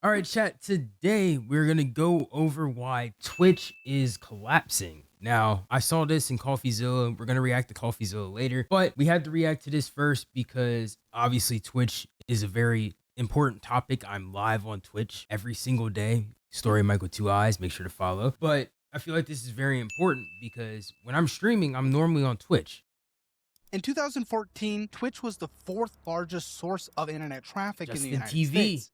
All right, chat. Today we're going to go over why Twitch is collapsing. Now, I saw this in CoffeeZilla. We're going to react to CoffeeZilla later, but we had to react to this first because obviously Twitch is a very important topic. I'm live on Twitch every single day. StoryofMike with 2 eyes. Make sure to follow. But I feel like this is very important because when I'm streaming, I'm normally on Twitch. In 2014, Twitch was the 4th largest source of internet traffic in the United TV. States.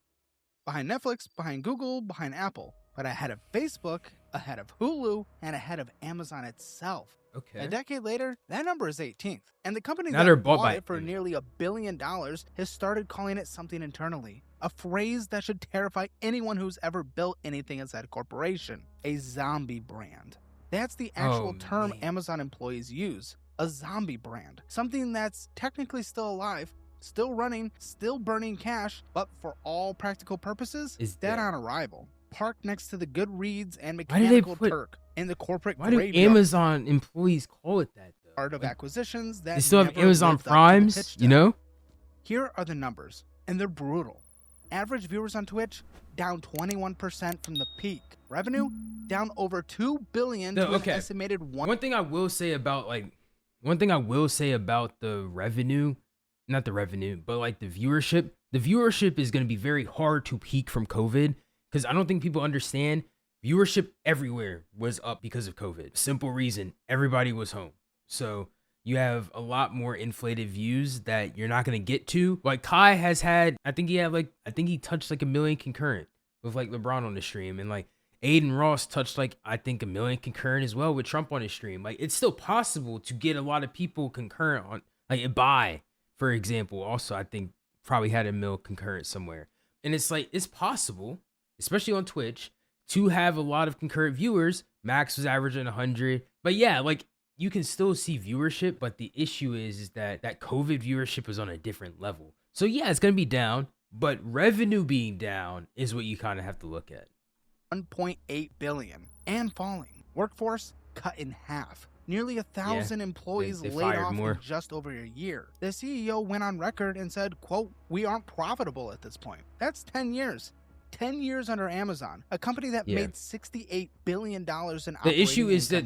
Behind Netflix, behind Google, behind Apple, but ahead of Facebook, ahead of Hulu, and ahead of Amazon itself. Okay. A decade later, that number is 18th. And the company Now that bought bought by it for nearly $1 billion has started calling it something internally. A phrase that should terrify anyone who's ever built anything inside a corporation. A zombie brand. That's the actual term Amazon employees use. A zombie brand. Something that's technically still alive, still running, still burning cash, but for all practical purposes, is dead on arrival. Parked next to the Goodreads and Mechanical Turk in the corporate graveyard. Why do Amazon employees call it that, though? Art of acquisitions that they still have Amazon Primes, you know? Here are the numbers, and they're brutal. Average viewers on Twitch, down 21% from the peak. Revenue, down over $2 billion to an estimated One thing I will say about, the revenue, not the revenue, but like the viewership is going to be very hard to peak from COVID because I don't think people understand viewership everywhere was up because of COVID. Simple reason, everybody was home. So you have a lot more inflated views that you're not going to get to. Like Kai has had, I think he touched like 1 million concurrent with like LeBron on the stream, and like Aiden Ross touched like, I think 1 million concurrent as well with Trump on his stream. Like it's still possible to get a lot of people concurrent on, like Buy, for example, also I think probably had 1 million concurrent somewhere. And it's like, it's possible, especially on Twitch, to have a lot of concurrent viewers. Max was averaging 100. But yeah, like you can still see viewership, but the issue is that COVID viewership is on a different level. So yeah, it's going to be down, but revenue being down is what you kind of have to look at. 1.8 billion and falling. Workforce cut in half. Nearly 1,000 employees laid off in just over a year. The CEO went on record and said, quote, "We aren't profitable at this point." That's 10 years. 10 years under Amazon, a company that made $68 billion in operating income. The issue is that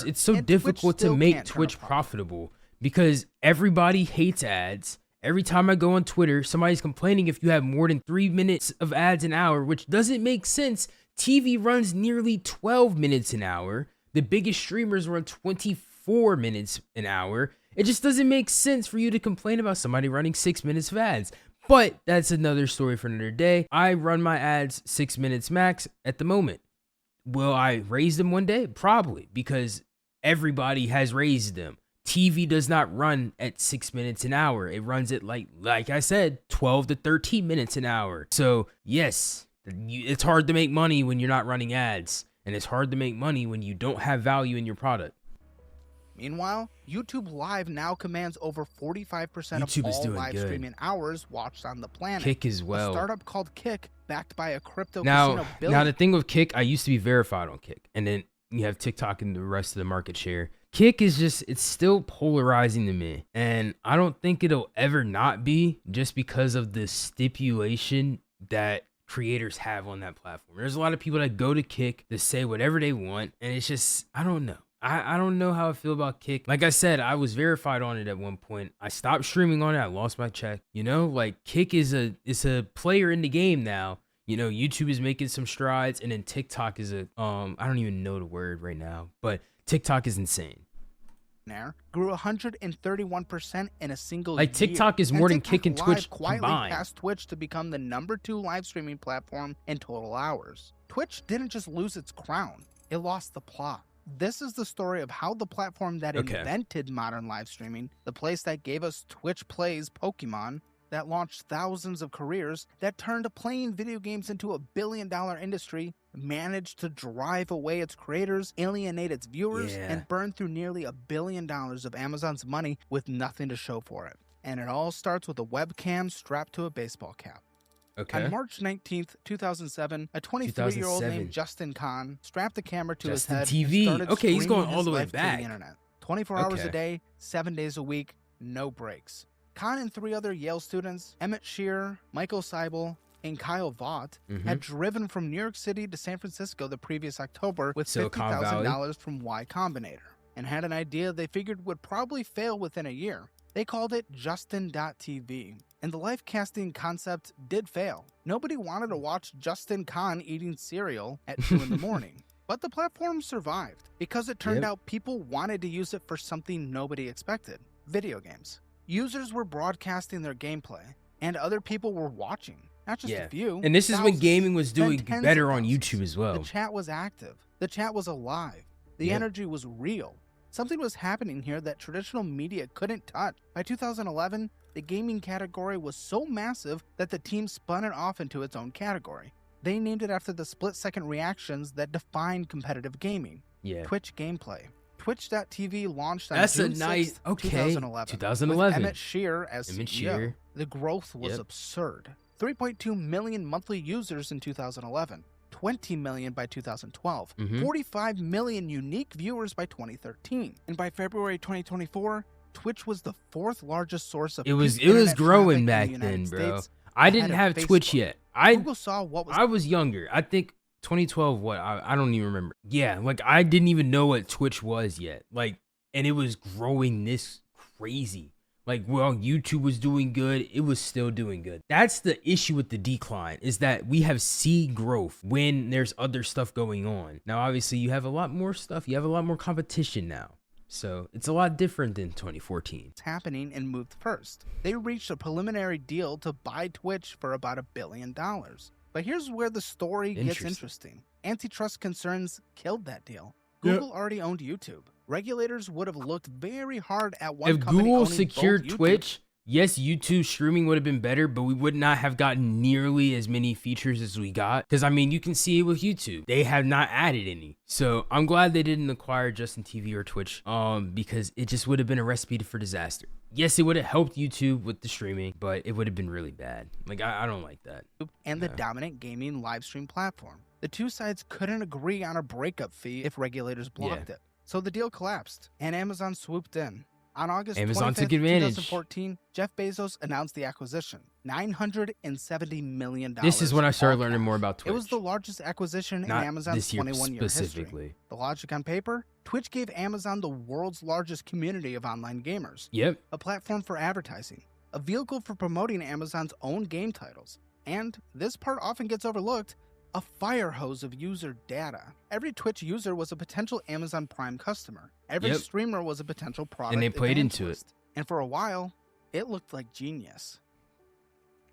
it's so difficult to make Twitch profitable because everybody hates ads. Every time I go on Twitter, somebody's complaining if you have more than 3 minutes of ads an hour, which doesn't make sense. TV runs nearly 12 minutes an hour. The biggest streamers run 24 minutes an hour. It just doesn't make sense for you to complain about somebody running 6 minutes of ads. But that's another story for another day. I run my ads 6 minutes max at the moment. Will I raise them one day? Probably, because everybody has raised them. TV does not run at 6 minutes an hour. It runs at like I said, 12 to 13 minutes an hour. So yes, it's hard to make money when you're not running ads. And it's hard to make money when you don't have value in your product. Meanwhile, YouTube Live now commands over 45% of all live streaming hours watched on the planet. Kick as well. A startup called Kick, backed by a crypto casino Now the thing with Kick, I used to be verified on Kick. And then you have TikTok and the rest of the market share. Kick is just, it's still polarizing to me. And I don't think it'll ever not be, just because of the stipulation that creators have on that platform. There's a lot of people that go to Kick to say whatever they want, and it's just, I don't know. I don't know how I feel about Kick. Like I said, I was verified on it at one point. I stopped streaming on it. I lost my check. You know, like Kick is a player in the game now. You know, YouTube is making some strides, and then TikTok is I don't even know the word right now, but TikTok is insane. Grew 131% in a single year. Like TikTok is more than Kick and Twitch combined. Passed Twitch to become the #2 live streaming platform in total hours. Twitch didn't just lose its crown, it lost the plot. This is the story of how the platform that invented modern live streaming, the place that gave us Twitch Plays Pokemon, that launched thousands of careers, that turned playing video games into a billion-dollar industry, managed to drive away its creators, alienate its viewers, and burn through nearly $1 billion of Amazon's money with nothing to show for it. And it all starts with a webcam strapped to a baseball cap. On March 19th, 2007, a 23-year-old named Justin Kahn strapped the camera to his head and started he's going all the way life back. To the internet. 24 hours a day, 7 days a week, no breaks. Kahn and 3 other Yale students, Emmett Shear, Michael Seibel, and Kyle Vaught had driven from New York City to San Francisco the previous October with Silicon Valley. $50,000 from Y Combinator and had an idea they figured would probably fail within a year. They called it Justin.tv, and the live casting concept did fail. Nobody wanted to watch Justin Khan eating cereal at 2 in the morning. But the platform survived because it turned out people wanted to use it for something nobody expected: video games. Users were broadcasting their gameplay, and other people were watching. Not just a few. And this is when thousands, gaming was doing then better on thousands. YouTube as well. The chat was active. The chat was alive. The energy was real. Something was happening here that traditional media couldn't touch. By 2011, the gaming category was so massive that the team spun it off into its own category. They named it after the split-second reactions that defined competitive gaming. Twitch gameplay. Twitch.tv launched on June 6th, 2011. 2011. With Emmett Shear as CEO. The growth was absurd. 3.2 million monthly users in 2011. 20 million by 2012, 45 million unique viewers by 2013, and by February 2024, Twitch was the 4th largest source of it was growing back then, bro. I didn't have Twitch yet. Google saw what was I was younger. I think 2012. What I don't even remember. Yeah, like I didn't even know what Twitch was yet. Like, and it was growing this crazy. Like, well, YouTube was doing good, it was still doing good. That's the issue with the decline, is that we have seen growth when there's other stuff going on. Now, obviously, you have a lot more stuff. You have a lot more competition now. So it's a lot different than 2014. It's happening and moved first. They reached a preliminary deal to buy Twitch for about $1 billion. But here's where the story gets interesting. Antitrust concerns killed that deal. Google already owned YouTube. Regulators would have looked very hard at one if company Google owning secured both YouTube. Twitch, yes, YouTube streaming would have been better, but we would not have gotten nearly as many features as we got. Because, I mean, you can see it with YouTube. They have not added any. So I'm glad they didn't acquire Justin TV or Twitch, because it just would have been a recipe for disaster. Yes, it would have helped YouTube with the streaming, but it would have been really bad. Like, I don't like that. And the dominant gaming live stream platform. The two sides couldn't agree on a breakup fee if regulators blocked it. So the deal collapsed, and Amazon swooped in. On August 25th, took advantage. 2014, Jeff Bezos announced the acquisition. $970 million. This is when I started learning more about Twitch. It was the largest acquisition in Amazon's 21-year history. The logic on paper? Twitch gave Amazon the world's largest community of online gamers. A platform for advertising. A vehicle for promoting Amazon's own game titles. And, this part often gets overlooked, a fire hose of user data. Every Twitch user was a potential Amazon Prime customer. Every streamer was a potential product and they played into it. And for a while, it looked like genius.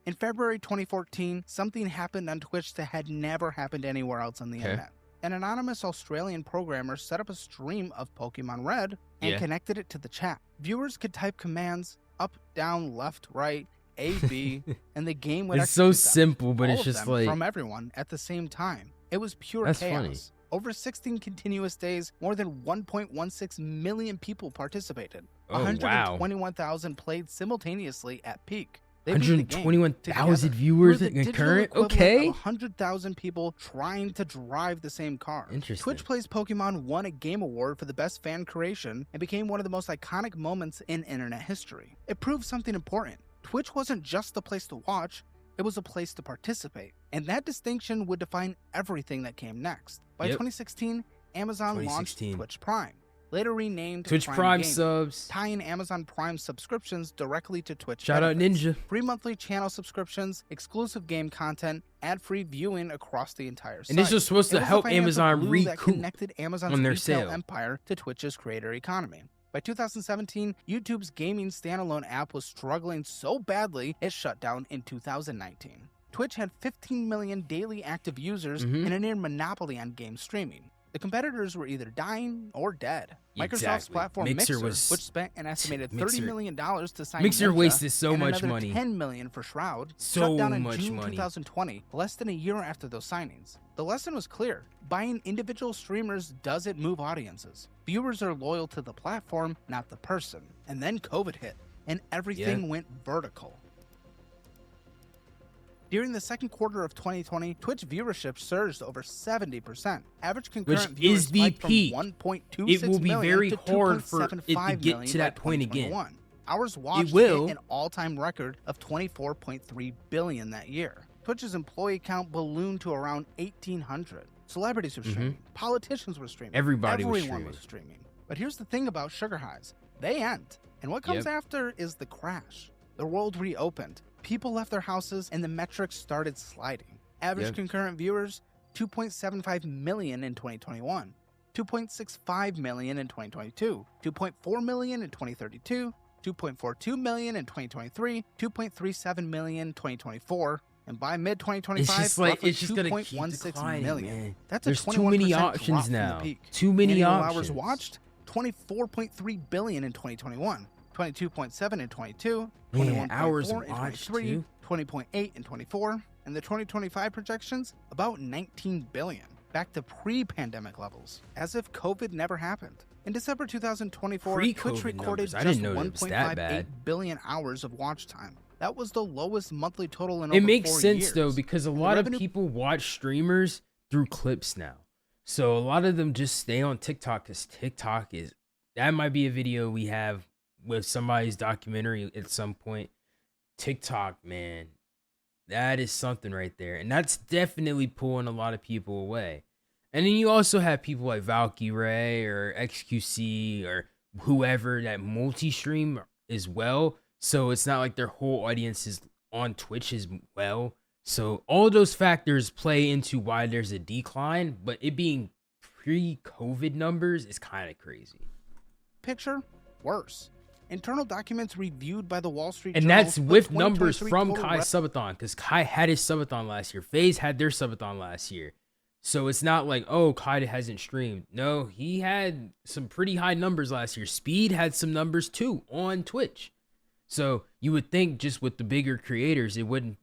In February 2014, something happened on Twitch that had never happened anywhere else on the internet. An anonymous Australian programmer set up a stream of Pokemon Red and connected it to the chat. Viewers could type commands up, down, left, right, A, B, and the game would It's so simple, but it's just like from everyone at the same time. It was pure chaos. Funny. Over 16 continuous days, more than 1.16 million people participated. Oh, 121,000 played simultaneously at peak. 121,000 viewers concurrent? Okay. 100,000 people trying to drive the same car. Interesting. Twitch Plays Pokemon won a game award for the best fan creation and became one of the most iconic moments in internet history. It proved something important. Twitch wasn't just a place to watch, it was a place to participate. And that distinction would define everything that came next. By 2016, Amazon launched Twitch Prime, later renamed Twitch Prime subs, tying Amazon Prime subscriptions directly to Twitch. Shout out Ninja. Free monthly channel subscriptions, exclusive game content, ad-free viewing across the entire site. And this was supposed to help Amazon recoup connected Amazon's on their retail sale empire to Twitch's creator economy. By 2017, YouTube's gaming standalone app was struggling so badly it shut down in 2019. Twitch had 15 million daily active users and a near monopoly on game streaming. The competitors were either dying or dead. Microsoft's platform Mixer, which spent an estimated $30 million to sign Mixer Ninja, wasted so much and money. $10 million for Shroud, So shut down in much June money. 2020, less than a year after those signings. The lesson was clear. Buying individual streamers doesn't move audiences. Viewers are loyal to the platform, not the person. And then COVID hit, and everything went vertical. During the second quarter of 2020, Twitch viewership surged over 70%. Average concurrent viewers spiked from 1.26 It will be million very to hard for it to 2.75 get million to that by point again. 2021. Hours watched will. hit an all-time record of 24.3 billion that year. Twitch's employee count ballooned to around 1,800. Celebrities were streaming. Politicians were streaming. Everyone was streaming. But here's the thing about sugar highs. They end. And what comes after is the crash. The world reopened. People left their houses and the metrics started sliding. Average concurrent viewers, 2.75 million in 2021. 2.65 million in 2022. 2.4 million in 2032. 2.42 million in 2023. 2.37 million in 2024. And by mid-2025, it's just gonna keep 2.16 declining, million. man. That's There's a 21% too many drop options from now. the peak. Too many Annual options. hours watched, 24.3 billion in 2021, 22.7 in 22, 21.4 hours in watched 23, too. 20.8 in 24, and the 2025 projections about 19 billion, back to pre-pandemic levels, as if COVID never happened. In December 2024, Twitch recorded just 1.58 billion hours of watch time. That was the lowest monthly total in over 4 years. It makes sense though, because a lot of people watch streamers through clips now. So a lot of them just stay on TikTok because TikTok that might be a video we have with somebody's documentary at some point. TikTok, man, that is something right there. And that's definitely pulling a lot of people away. And then you also have people like Valkyrie or XQC or whoever that multi-stream as well. So it's not like their whole audience is on Twitch as well. So all those factors play into why there's a decline, but it being pre-COVID numbers is kind of crazy. Picture worse. Internal documents reviewed by the Wall Street and Journal, that's with numbers from Kai's subathon, because Kai had his subathon last year. FaZe had their subathon last year. So it's not like, oh, Kai hasn't streamed. No, he had some pretty high numbers last year. Speed had some numbers too on Twitch. So you would think just with the bigger creators, it wouldn't,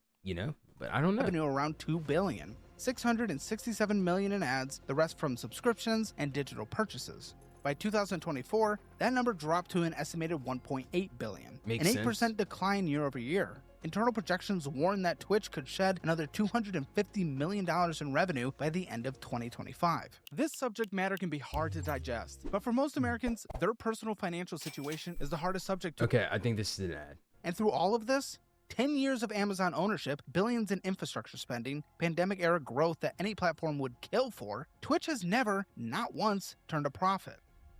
but I don't know. Revenue around 2 billion, 667 million in ads, the rest from subscriptions and digital purchases. By 2024, that number dropped to an estimated 1.8 billion, an 8% decline year over year. Internal projections warn that Twitch could shed another $250 million in revenue by the end of 2025. This subject matter can be hard to digest, but for most Americans, their personal financial situation is the hardest subject to. Okay, I think this is an ad. And through all of this, 10 years of Amazon ownership, billions in infrastructure spending, pandemic-era growth that any platform would kill for, Twitch has never, not once, turned a profit.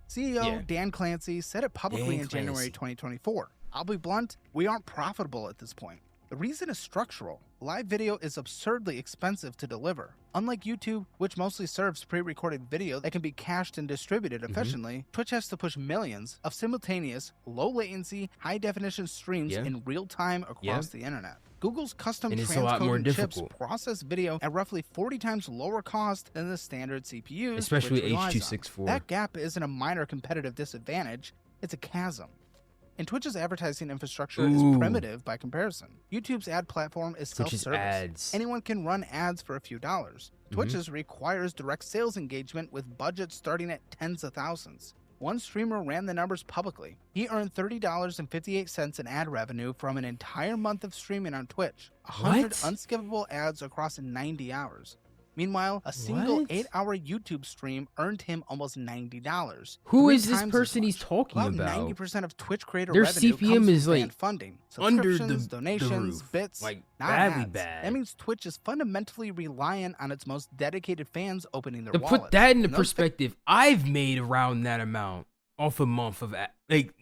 CEO Dan Clancy said it publicly in January 2024. I'll be blunt, we aren't profitable at this point. The reason is structural. Live video is absurdly expensive to deliver. Unlike YouTube, which mostly serves pre-recorded video that can be cached and distributed efficiently, Twitch has to push millions of simultaneous, low-latency, high-definition streams in real time across the internet. Google's custom transcoding chips process video at roughly 40 times lower cost than the standard CPUs, especially H.264. That gap isn't a minor competitive disadvantage, it's a chasm. And Twitch's advertising infrastructure is primitive by comparison. YouTube's ad platform is self-service. Anyone can run ads for a few dollars. Twitch's requires direct sales engagement with budgets starting at tens of thousands. One streamer ran the numbers publicly. He earned $30.58 in ad revenue from an entire month of streaming on Twitch. 100 unskippable ads across 90 hours. Meanwhile, a single 8-hour YouTube stream earned him almost $90. Who is this person he's talking about? 90% of Twitch creator their revenue CPM comes is from like funding, under donations, the roof. bits, like not badly ads. bad. That means Twitch is fundamentally reliant on its most dedicated fans opening their to wallets. put that into perspective, I've made around that amount off a month of ad. Like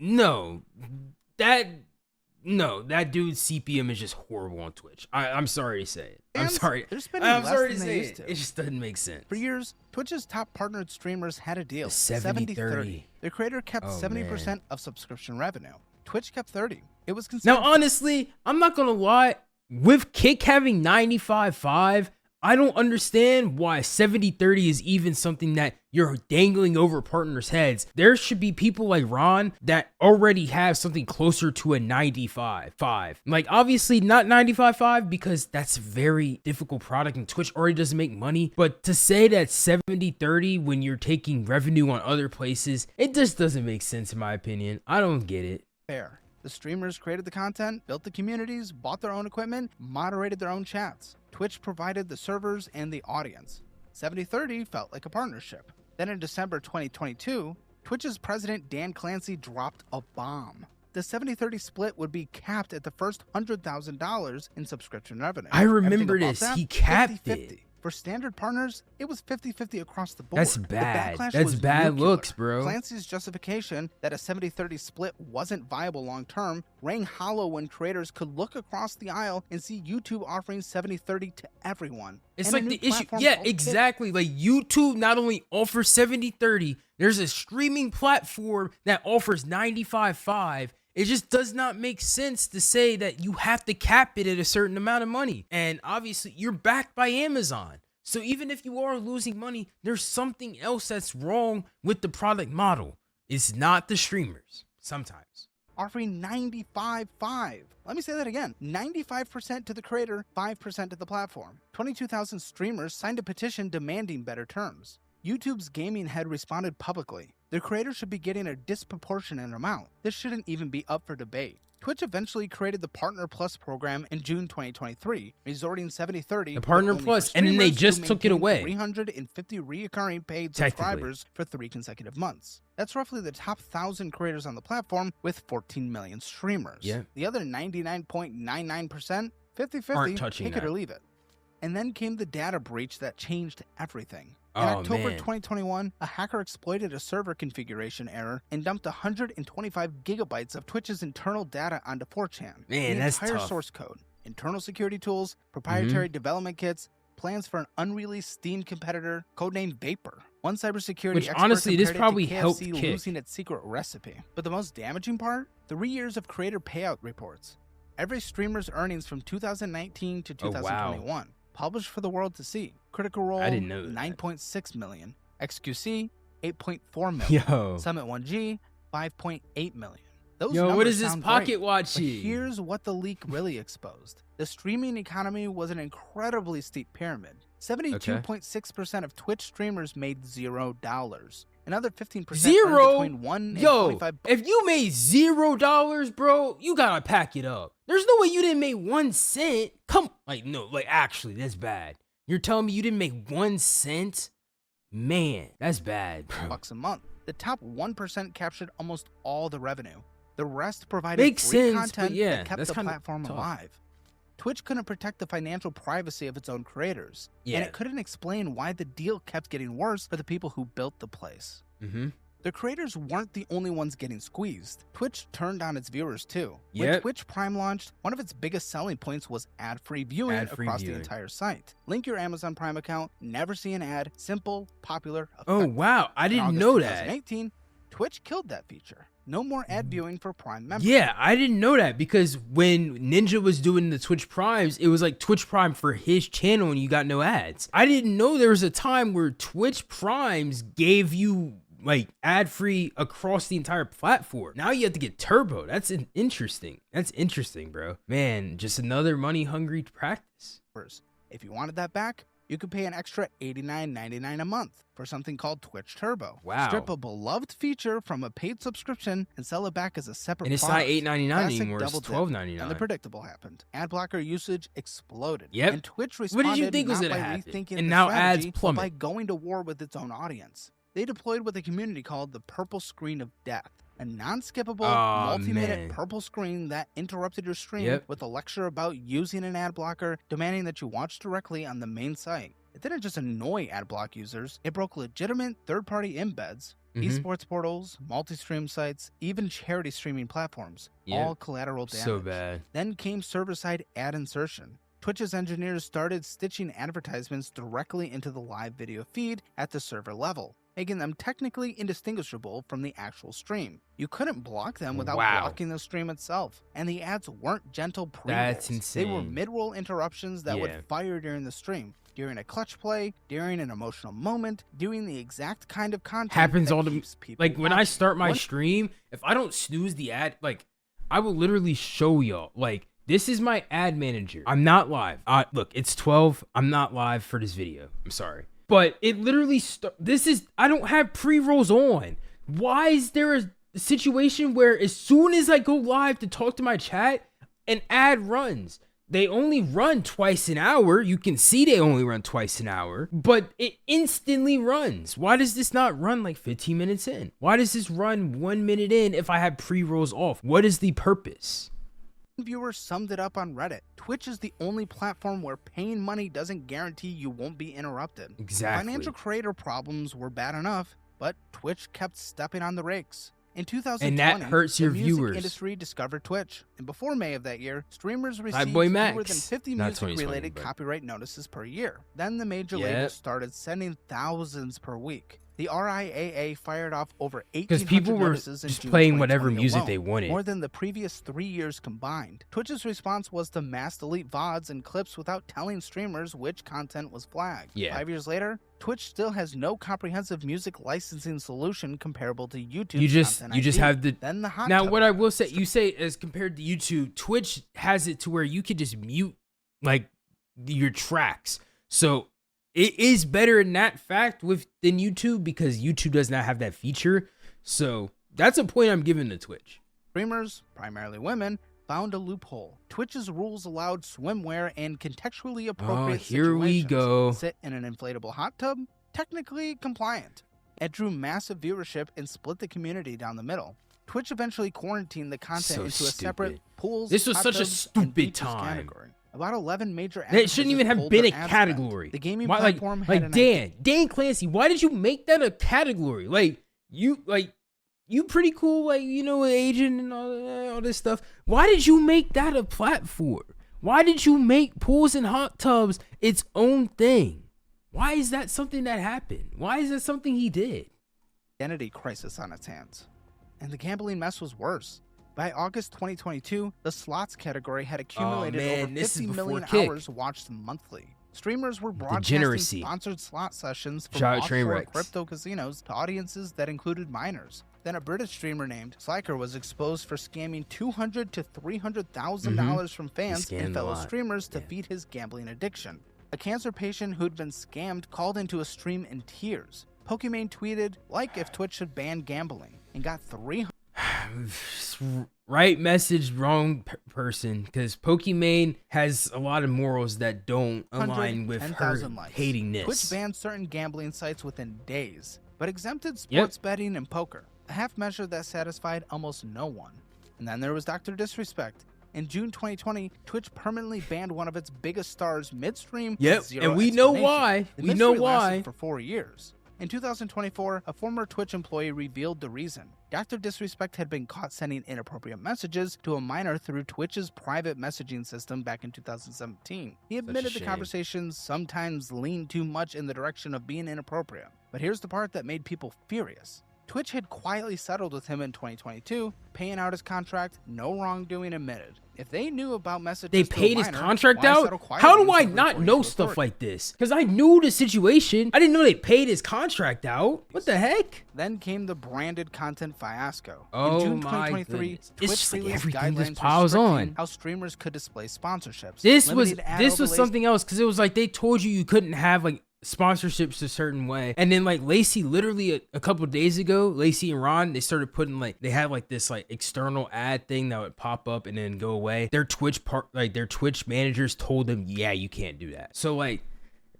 that dude's CPM is just horrible on Twitch. I'm sorry to say it. I'm sorry to say it. It just doesn't make sense. For years, Twitch's top partnered streamers had a deal. 70-30. Their creator kept 70% of subscription revenue. Twitch kept 30%. It was now, honestly, I'm not gonna lie. With Kick having 95.5, I don't understand why 70-30 is even something that you're dangling over partners' heads. There should be people like Ron that already have something closer to a 95.5. Like, obviously not 95.5 because that's a very difficult product and Twitch already doesn't make money. But to say that 70-30 when you're taking revenue on other places, it just doesn't make sense in my opinion. I don't get it. Fair. The streamers created the content, built the communities, bought their own equipment, moderated their own chats. Twitch provided the servers and the audience. 70-30 felt like a partnership. Then in December 2022, Twitch's president Dan Clancy dropped a bomb. the 70-30 split would be capped at the first $100,000 in subscription revenue. I remember this. He capped 50-50. it. For standard partners, it was 50-50 across the board. That's bad. The backlash That's was bad nuclear. looks, bro. Clancy's justification that a 70-30 split wasn't viable long-term rang hollow when creators could look across the aisle and see YouTube offering 70-30 to everyone. It's like the issue. Yeah, exactly. Like YouTube not only offers 70-30, there's a streaming platform that offers 95-5. It just does not make sense to say that you have to cap it at a certain amount of money. And obviously, you're backed by Amazon. So even if you are losing money, there's something else that's wrong with the product model. It's not the streamers, sometimes. Offering 95-5. Let me say that again. 95% to the creator, 5% to the platform. 22,000 streamers signed a petition demanding better terms. YouTube's gaming head responded publicly. The creators should be getting a disproportionate amount. This shouldn't even be up for debate. Twitch eventually created the Partner Plus program in June 2023, resorting 70-30. The Partner Plus, and then they just took it away. 350 recurring paid subscribers for 3 consecutive months. That's roughly the top 1,000 creators on the platform with 14 million streamers. Yeah. The other 99.99%, 50-50, aren't touching take that. it or leave it. And then came the data breach that changed everything. In Oh, October man. 2021, a hacker exploited a server configuration error and dumped 125 gigabytes of Twitch's internal data onto 4chan. Man, the that's entire tough. source code, internal security tools, proprietary development kits, plans for an unreleased Steam competitor, codenamed Vapor. One cybersecurity Which, expert honestly, this compared it to probably KFC helped Kick. losing its secret recipe. But the most damaging part? 3 years of creator payout reports. Every streamer's earnings from 2019 to 2021. Published for the world to see. Critical Role, I didn't know that. 9.6 million. XQC, 8.4 million. Yo. Summit 1G, 5.8 million. Those Yo, what numbers is this sound pocket great, but watching? here's what the leak really exposed. The streaming economy was an incredibly steep pyramid. 72.6% of Twitch streamers made $0. Another 15% earned Zero? between 1 and Yo, 25. if you made $0, bro, you gotta pack it up. There's no way you didn't make 1 cent. Actually, that's bad. You're telling me you didn't make 1 cent? Man, that's bad, bro. Bucks a month. The top 1% captured almost all the revenue. The rest provided Makes free sense, but content yeah, that kept that's the kinda platform tough. alive. Twitch couldn't protect the financial privacy of its own creators, and Yeah. it couldn't explain why the deal kept getting worse for the people who built the place. Mm-hmm. The creators weren't the only ones getting squeezed. Twitch turned on its viewers too. When Yep. Twitch Prime launched, one of its biggest selling points was ad-free viewing Ad-free across viewing. the entire site. Link your Amazon Prime account, never see an ad, simple, popular, Oh, effective. wow. I In didn't August know that. 2018, Twitch killed that feature. No more ad viewing for Prime members. Yeah, I didn't know that because when Ninja was doing the Twitch Primes, it was like Twitch Prime for his channel and you got no ads. I didn't know there was a time where Twitch Primes gave you like ad-free across the entire platform. Now you have to get turbo. That's interesting. That's interesting, bro. Man, just another money-hungry practice. If you wanted that back, you could pay an extra $89.99 a month for something called Twitch Turbo. Wow. Strip a beloved feature from a paid subscription and sell it back as a separate And it's product. not $8.99 Classic anymore, it's double dip. $12.99. And the predictable happened. Ad blocker usage exploded. Yep. And Twitch What responded did you think was not gonna by happen? rethinking And the now strategy, ads but plummet. by going to war with its own audience. They deployed what the community called the purple screen of death. A non-skippable, Aw, multi-minute man. purple screen that interrupted your stream Yep. with a lecture about using an ad blocker, demanding that you watch directly on the main site. It didn't just annoy ad block users, it broke legitimate third-party embeds, esports portals, multi-stream sites, even charity streaming platforms, Yep. all collateral damage. So bad. Then came server-side ad insertion. Twitch's engineers started stitching advertisements directly into the live video feed at the server level, making them technically indistinguishable from the actual stream. You couldn't block them without Wow. blocking the stream itself, and the ads weren't gentle pre-rolls. That's They were insane. mid-roll interruptions that Yeah. would fire during the stream, during a clutch play, during an emotional moment, doing the exact kind of content Happens that all the keeps people like when I watching. start my One- stream, if I don't snooze the ad, like I will literally show y'all like this is my ad manager. I'm not live. Look, it's 12. I'm not live for this video. I'm sorry. But it literally I don't have pre-rolls on. Why is there a situation where as soon as I go live to talk to my chat, an ad runs? they only run twice an hour. You can see they only run twice an hour, but it instantly runs. Why does this not run like 15 minutes in? Why does this run 1 minute in if I have pre-rolls off? What is the purpose? Viewers summed it up on Reddit. Twitch is the only platform where paying money doesn't guarantee you won't be interrupted. Exactly. Financial creator problems were bad enough, but Twitch kept stepping on the rakes. In 2020, and that hurts your the music viewers. industry discovered Twitch, and before May of that year, streamers received Boy fewer Max. than 50 Not music-related 2020, copyright notices per year. Then the major labels started sending thousands per week. The RIAA fired off over 1,800 people were notices in just June playing whatever 2020 music alone, they wanted. more than the previous 3 years combined. Twitch's response was to mass delete VODs and clips without telling streamers which content was flagged. 5 years later, Twitch still has no comprehensive music licensing solution comparable to YouTube. You just have the then the hot now. tub. What I will say, you say as compared to YouTube, Twitch has it to where you could just mute like your tracks. So it is better in that fact than YouTube because YouTube does not have that feature. So that's a point I'm giving to Twitch. Streamers, primarily women, found a loophole. Twitch's rules allowed swimwear and contextually appropriate here we situations. go. Sit in an inflatable hot tub? Technically compliant. It drew massive viewership and split the community down the middle. Twitch eventually quarantined the content into a separate pools. This was hot such a tubs, and stupid beaches time. category. About 11 major That shouldn't even have pulled been a their ad category. spend. The gaming Why, platform had an Dan Clancy, why did you make that a category? You pretty cool, agent and all this stuff. Why did you make that a platform? Why did you make pools and hot tubs its own thing? Why is that something that happened? Why is that something he did? Identity crisis on its hands. And the gambling mess was worse. By August 2022, the slots category had accumulated over 50 million hours watched monthly. Streamers were broadcasting sponsored slot sessions from offshore crypto casinos to audiences that included minors. Then a British streamer named Slyker was exposed for scamming $200,000 to $300,000 from fans and fellow streamers to feed his gambling addiction. A cancer patient who'd been scammed called into a stream in tears. Pokimane tweeted, like if Twitch should ban gambling, and got 300. Right message, wrong person, because Pokimane has a lot of morals that don't align with her hating this. Twitch banned certain gambling sites within days, but exempted sports betting and poker, a half measure that satisfied almost no one. And then there was Dr. Disrespect. In June 2020, Twitch permanently banned one of its biggest stars midstream. And we know why. We know why. For 4 years. In 2024, a former Twitch employee revealed the reason. Dr. Disrespect had been caught sending inappropriate messages to a minor through Twitch's private messaging system back in 2017. He admitted the conversations sometimes leaned too much in the direction of being inappropriate. But here's the part that made people furious. Twitch had quietly settled with him in 2022, paying out his contract, no wrongdoing admitted. If they knew about messages they paid his contract out? How do I not know stuff like this? Because I knew the situation. I didn't know they paid his contract out. What the heck? Then came the branded content fiasco. Oh, in June 2023, Twitch released guidelines restricting how streamers could display sponsorships. This was something else, because it was like they told you couldn't have sponsorships a certain way, and then Lacey literally a couple of days ago, Lacey and Ron, they started putting they had this external ad thing that would pop up and then go away. Their Twitch managers told them, yeah, you can't do that. So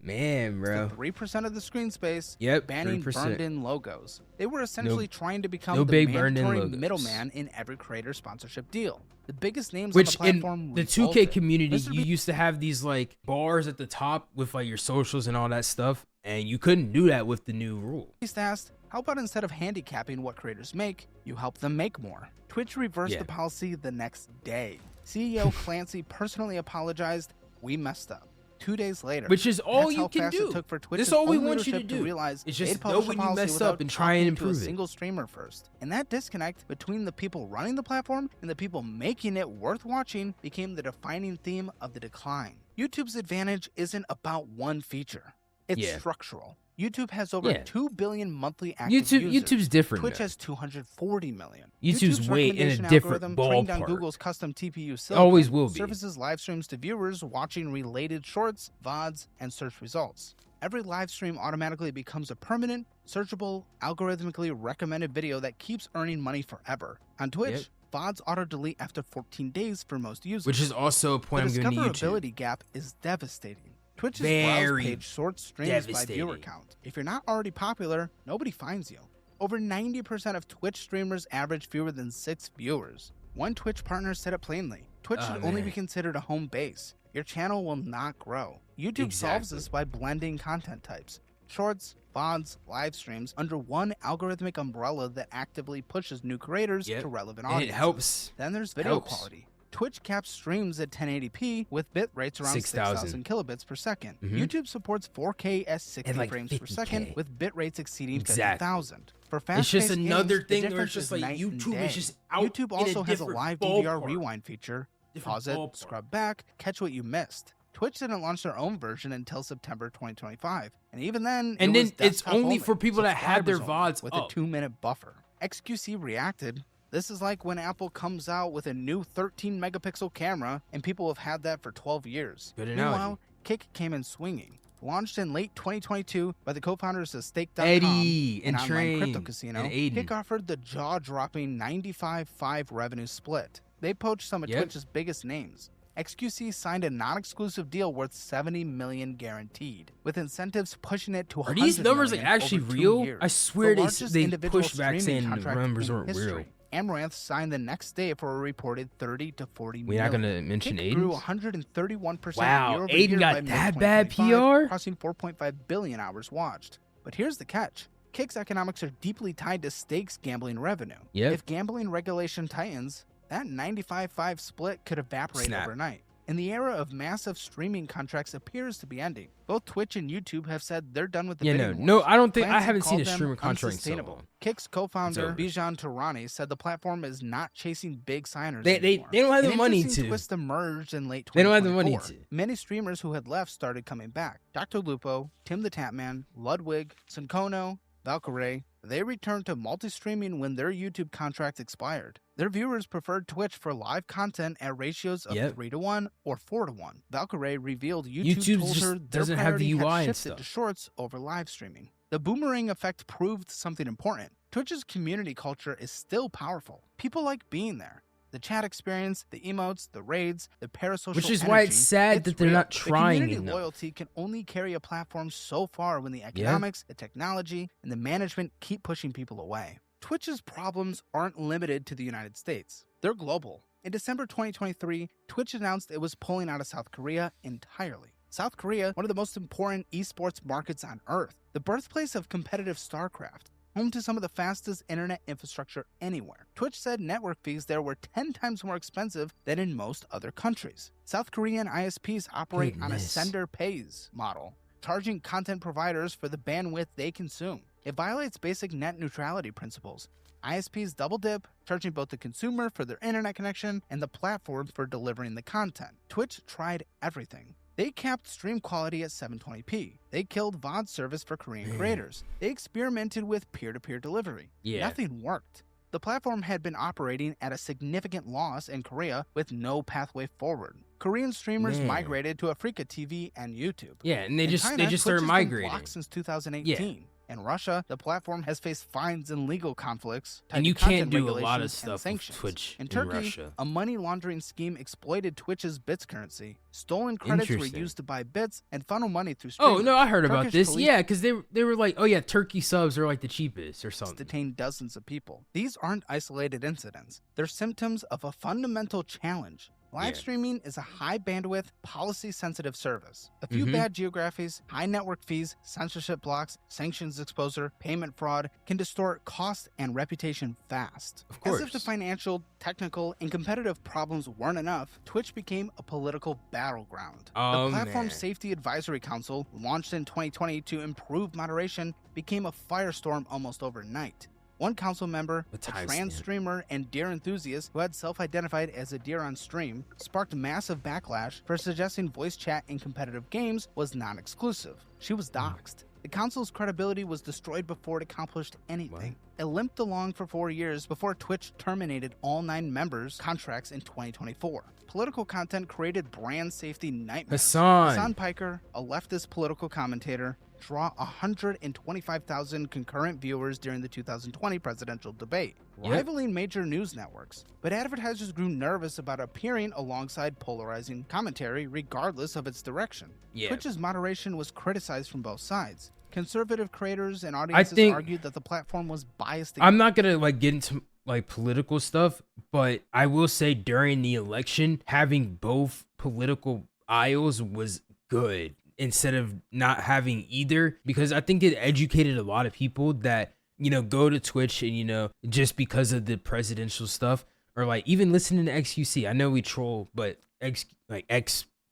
man, bro, 3% of the screen space. Banning 3%. burned-in logos. They were essentially trying to become the big mandatory middleman in every creator sponsorship deal. The biggest names Which on the platform in the 2K community, you used to have these bars at the top with your socials and all that stuff, and you couldn't do that with the new rule. He's asked, how about instead of handicapping what creators make, you help them make more? Twitch reversed the policy the next day. CEO Clancy personally apologized. We messed up. 2 days later, which is all you can do. It took for this is all we want you to do. Realize it's just know when you mess up and try and improve it. Single streamer first, and that disconnect between the people running the platform and the people making it worth watching became the defining theme of the decline. YouTube's advantage isn't about one feature; it's structural. YouTube has over 2 billion monthly active users. YouTube's different. Twitch has 240 million. YouTube's way in a different ballpark. Trained on Google's custom TPU silicon, always will be. Services live streams to viewers watching related shorts, VODs, and search results. Every live stream automatically becomes a permanent, searchable, algorithmically recommended video that keeps earning money forever. On Twitch, VODs auto-delete after 14 days for most users. Which is also a point I'm giving to YouTube. The discoverability gap is devastating. Twitch's browse page sorts streams by viewer count. If you're not already popular, nobody finds you. Over 90% of Twitch streamers average fewer than 6 viewers. One Twitch partner said it plainly. Twitch should only be considered a home base. Your channel will not grow. YouTube solves this by blending content types. Shorts, VODs, live streams under one algorithmic umbrella that actively pushes new creators to relevant audiences. And it helps. Then there's video quality. Twitch caps streams at 1080p with bit rates around 6,000 kilobits per second. YouTube supports 4K at 60 frames per second with bit rates exceeding 50,000. For fast it's just another games, thing where it's just like YouTube is just out. YouTube also has a live DVR rewind feature. Pause it, scrub back, catch what you missed. Twitch didn't launch their own version until September 2025, and even then, it's only for people that have their VODs with a 2-minute buffer. XQC reacted. This is like when Apple comes out with a new 13-megapixel camera, and people have had that for 12 years. Meanwhile, Kick came in swinging. Launched in late 2022 by the co-founders of Stake.com, an online crypto casino, Kick offered the jaw-dropping 95-5 revenue split. They poached some of Twitch's biggest names. XQC signed a non-exclusive deal worth $70 million guaranteed, with incentives pushing it to $100 million. Are these numbers like actually real? I swear they pushed back saying the numbers weren't real. Amaranth signed the next day for a reported 30 to 40 million. We're not gonna mention Aiden. Grew 131%. Wow, Aiden got that bad PR, crossing 4.5 billion hours watched. But here's the catch: Kick's economics are deeply tied to stakes gambling revenue. If gambling regulation tightens, that 95-5 split could evaporate overnight. And the era of massive streaming contracts appears to be ending. Both Twitch and YouTube have said they're done with the bidding wars. I don't think I haven't seen a streamer contract so long. Kick's co-founder Bijan Tourani said the platform is not chasing big signers anymore. They don't have the money to. Twist emerged in late 2024. They don't have the money to. Many streamers who had left started coming back. Dr. Lupo, Tim the Tapman, Ludwig, Syncono, Valkyrie, they returned to multi-streaming when their YouTube contract expired. Their viewers preferred Twitch for live content at ratios of 3-to-1 or 4-to-1. Valkyrie revealed YouTube told her their priority had shifted to shorts over live streaming. The boomerang effect proved something important. Twitch's community culture is still powerful. People like being there. The chat experience, the emotes, the raids, the parasocial Which is why it's sad that they're not trying enough. Community loyalty can only carry a platform so far when the economics, the technology, and the management keep pushing people away. Twitch's problems aren't limited to the United States. They're global. In December 2023, Twitch announced it was pulling out of South Korea entirely. South Korea, one of the most important esports markets on Earth, the birthplace of competitive StarCraft, home to some of the fastest internet infrastructure anywhere. Twitch said network fees there were 10 times more expensive than in most other countries. South Korean ISPs operate on a sender pays model, charging content providers for the bandwidth they consume. It violates basic net neutrality principles. ISPs double dip, charging both the consumer for their internet connection and the platform for delivering the content. Twitch tried everything. They capped stream quality at 720p. They killed VOD service for Korean creators. They experimented with peer-to-peer delivery. Nothing worked. The platform had been operating at a significant loss in Korea with no pathway forward. Korean streamers migrated to Africa TV and YouTube. And they just started migrating. Blocked since 2018. In Russia, the platform has faced fines and legal conflicts. And you can't do a lot of stuff with Twitch in Turkey, Russia. A money laundering scheme exploited Twitch's bits currency. Stolen credits were used to buy bits and funnel money through streamers. Oh, no, I heard about this. Because they were like, Turkey subs are like the cheapest or something. Detained dozens of people. These aren't isolated incidents. They're symptoms of a fundamental challenge. Live streaming is a high bandwidth, policy sensitive service. A few bad geographies, high network fees, censorship blocks, sanctions exposure, payment fraud can distort cost and reputation fast. Of course. As if the financial, technical, and competitive problems weren't enough, Twitch became a political battleground. The Platform Safety Advisory Council, launched in 2020 to improve moderation, became a firestorm almost overnight. One council member, a trans streamer and deer enthusiast who had self-identified as a deer on stream, sparked massive backlash for suggesting voice chat in competitive games was non-exclusive. She was doxxed. The council's credibility was destroyed before it accomplished anything. It limped along for 4 years before Twitch terminated all 9 members' contracts in 2024. Political content created brand safety nightmares. Hassan Piker, a leftist political commentator, draw 125,000 concurrent viewers during the 2020 presidential debate, Yep. rivaling major news networks. But advertisers grew nervous about appearing alongside polarizing commentary regardless of its direction. Yeah. Twitch's moderation was criticized from both sides. Conservative creators and audiences argued that the platform was biased against— I'm not gonna like get into like political stuff, but I will say during the election, having both political aisles was good instead of not having either, because I think it educated a lot of people that, you know, go to Twitch and, you know, just because of the presidential stuff, or like even listening to XQC. I know we troll, but X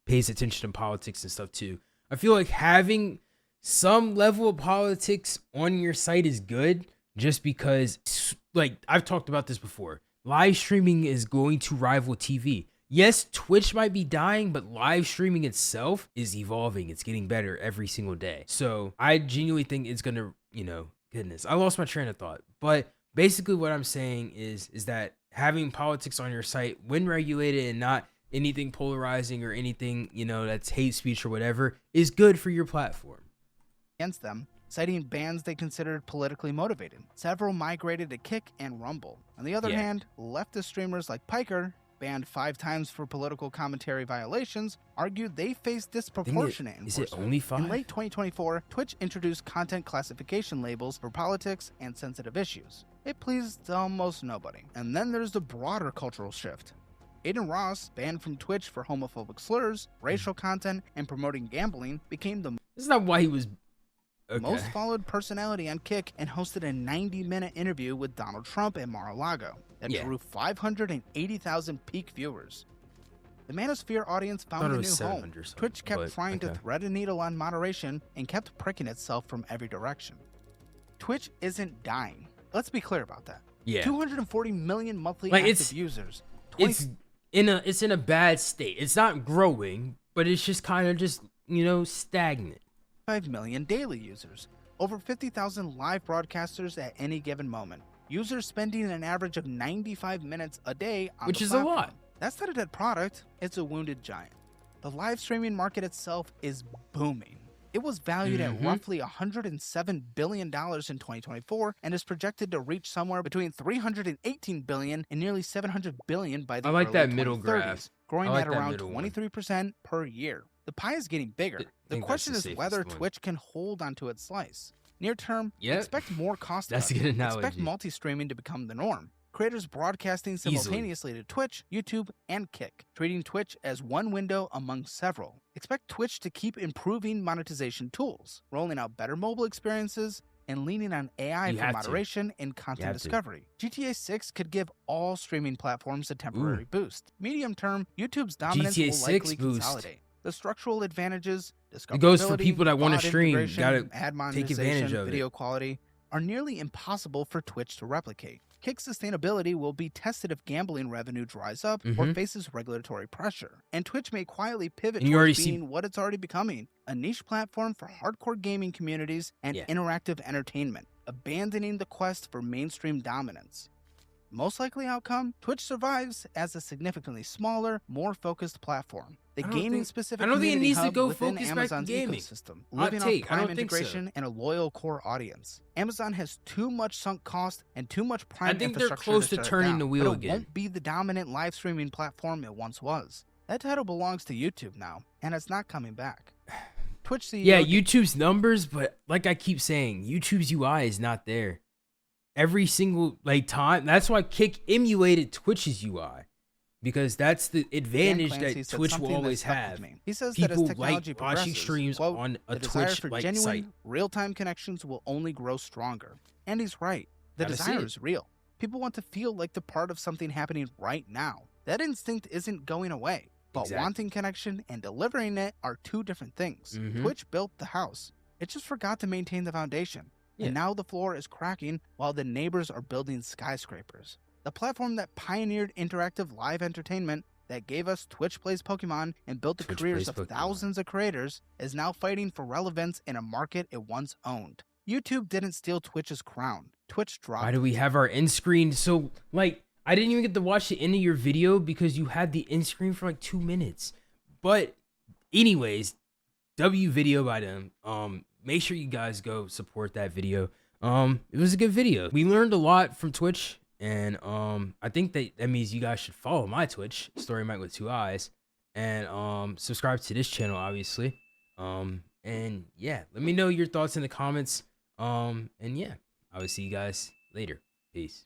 pays attention to politics and stuff too. I feel like having some level of politics on your site is good, just because, like I've talked about this before, live streaming is going to rival TV. Yes, Twitch might be dying, but live streaming itself is evolving. It's getting better every single day. So I genuinely think it's going to, you know, goodness, I lost my train of thought. But basically what I'm saying is that having politics on your site, when regulated and not anything polarizing or anything, you know, that's hate speech or whatever, is good for your platform. Against them, citing bans they considered politically motivated. Several migrated to Kick and Rumble. On the other hand, leftist streamers like Piker, banned 5 times for political commentary violations, argued they faced disproportionate enforcement. Is it only 5? In late 2024, Twitch introduced content classification labels for politics and sensitive issues. It pleased almost nobody. And then there's the broader cultural shift. Aiden Ross, banned from Twitch for homophobic slurs, racial content, and promoting gambling, became the This is not why he was most followed personality on Kick and hosted a 90-minute interview with Donald Trump at Mar-a-Lago that drew 580,000 peak viewers. The Manosphere audience found a new home. Twitch kept trying to thread a needle on moderation and kept pricking itself from every direction. Twitch isn't dying. Let's be clear about that. 240 million monthly active users. It's in a bad state. It's not growing, but it's just kind of just, you know, stagnant. 5 million daily users. Over 50,000 live broadcasters at any given moment. Users spending an average of 95 minutes a day on which the is platform. a lot. That's not a dead product, it's a wounded giant. The live streaming market itself is booming. It was valued at roughly $107 billion in 2024 and is projected to reach somewhere between $318 billion and nearly $700 billion by the early 2030s, growing at around 23% per year. The pie is getting bigger. The question is whether Twitch can hold onto its slice. Near term, expect more cost cuts. Expect multi-streaming to become the norm. Creators broadcasting simultaneously to Twitch, YouTube, and Kick, treating Twitch as one window among several. Expect Twitch to keep improving monetization tools, rolling out better mobile experiences, and leaning on AI for moderation and content discovery. GTA 6 could give all streaming platforms a temporary boost. Medium term, YouTube's dominance will likely consolidate. The structural advantages, discoverability, it goes for people that want to stream, gotta ad take advantage of video quality, are nearly impossible for Twitch to replicate. Kick's sustainability will be tested if gambling revenue dries up or faces regulatory pressure. And Twitch may quietly pivot towards being what it's already becoming, a niche platform for hardcore gaming communities and interactive entertainment, abandoning the quest for mainstream dominance. Most likely outcome, Twitch survives as a significantly smaller, more focused platform. The gaming-specific community hub within Amazon's ecosystem, living off Prime integration and a loyal core audience. Amazon has too much sunk cost and too much Prime infrastructure. They're close to turning the wheel again. It won't be the dominant live streaming platform it once was. That title belongs to YouTube now, and it's not coming back. Twitch CEO YouTube's numbers, but like I keep saying, YouTube's UI is not there. Every single time. That's why Kick emulated Twitch's UI, because that's the advantage that Twitch will always have. He says people that as technology like watching streams on a Twitch site. Real-time connections will only grow stronger. And he's right. The desire is real. People want to feel like they're part of something happening right now. That instinct isn't going away. But wanting connection and delivering it are two different things. Twitch built the house. It just forgot to maintain the foundation. And now the floor is cracking while the neighbors are building skyscrapers. The platform that pioneered interactive live entertainment, that gave us Twitch Plays Pokemon and built the careers of thousands of creators, is now fighting for relevance in a market it once owned. YouTube didn't steal Twitch's crown. Twitch dropped. Why do we have our end screen? So, like, I didn't even get to watch the end of your video because you had the end screen for like 2 minutes. But anyways, W video by them. make sure you guys go support that video. It was a good video. We learned a lot from Twitch, and I think that means you guys should follow my Twitch, StoryofMike with 2 eyes, and subscribe to this channel, obviously. And yeah, let me know your thoughts in the comments. And yeah, I will see you guys later. Peace.